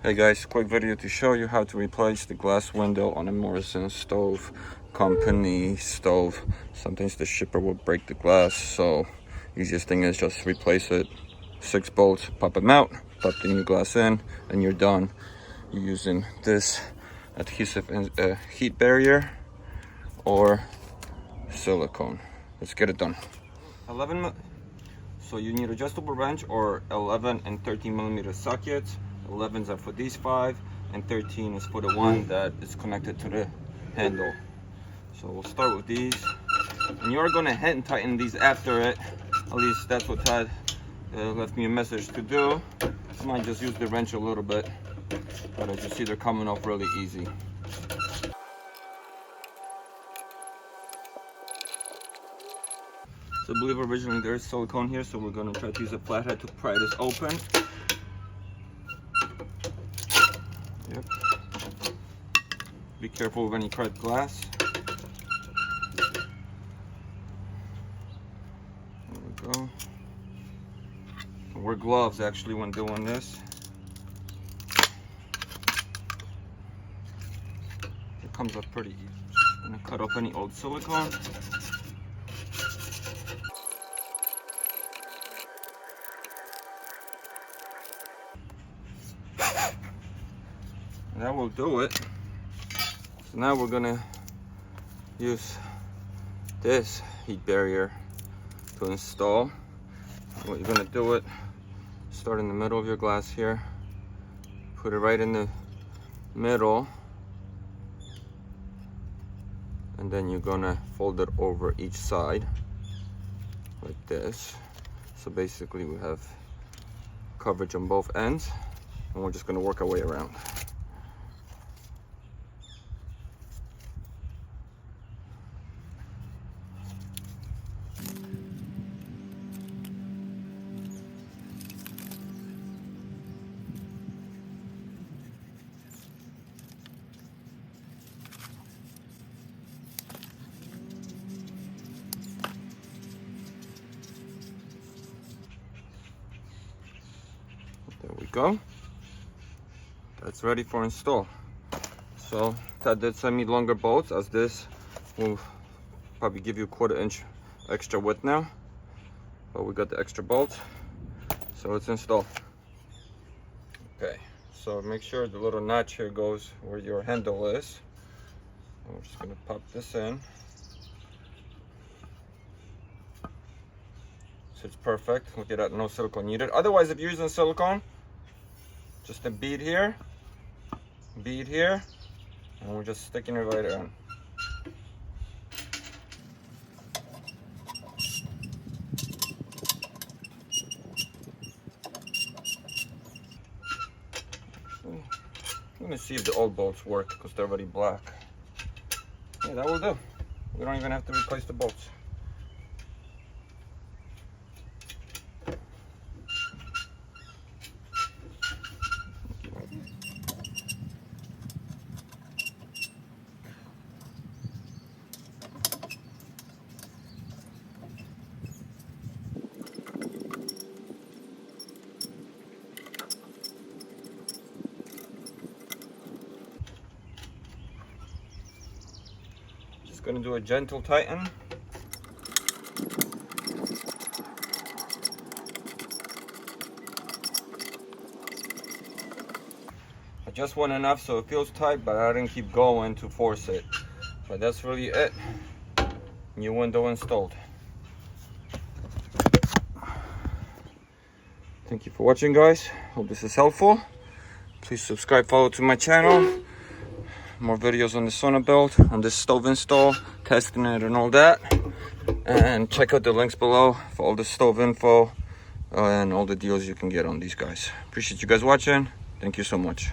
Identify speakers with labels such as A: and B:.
A: Hey guys, quick video to show you how to replace the glass window on a Morrison stove, company stove. Sometimes the shipper will break the glass, so easiest thing is just replace it. 6 bolts, pop them out, pop the new glass in, and you're done. You're using this adhesive heat barrier or silicone. Let's get it done. 11. So you need adjustable wrench or 11 and 13 millimeter sockets. 11s are for these 5 and 13 is for the one that is connected to the handle. So we'll start with these, and you are going to hit and tighten these after it. At least that's what Todd left me a message to do. I might just use the wrench a little bit, but as you see, they're coming off really easy. So I believe originally there's silicone here, so we're going to try to use a flathead to pry this open. Yep. Be careful with any cracked glass. There we go. Wear gloves actually when doing this. It comes up pretty easy. Just gonna cut off any old silicone. That will do it. So now we're gonna use this heat barrier to install. What you're gonna do it, start in the middle of your glass here, put it right in the middle, and then you're gonna fold it over each side like this. So basically we have coverage on both ends, and we're just gonna work our way around. There we go. That's ready for install. So that did send me longer bolts, as this will probably give you a 1/4 inch extra width now. But we got the extra bolts, so let's install. Okay, so make sure the little notch here goes where your handle is. And we're just gonna pop this in. So it's perfect. Look at that, no silicone needed. Otherwise, if you're using silicone, just a bead here, and we're just sticking it right in. I'm gonna see if the old bolts work because they're already black. Yeah, that will do. We don't even have to replace the bolts. Just gonna do a gentle tighten. I just went enough so it feels tight, but I didn't keep going to force it. But that's really it. New window installed. Thank you for watching, guys. Hope this is helpful. Please subscribe, follow to my channel. More videos on the SAUNA build, on this stove install, testing it and all that. And check out the links below for all the stove info and all the deals you can get on these guys. Appreciate you guys watching. Thank you so much.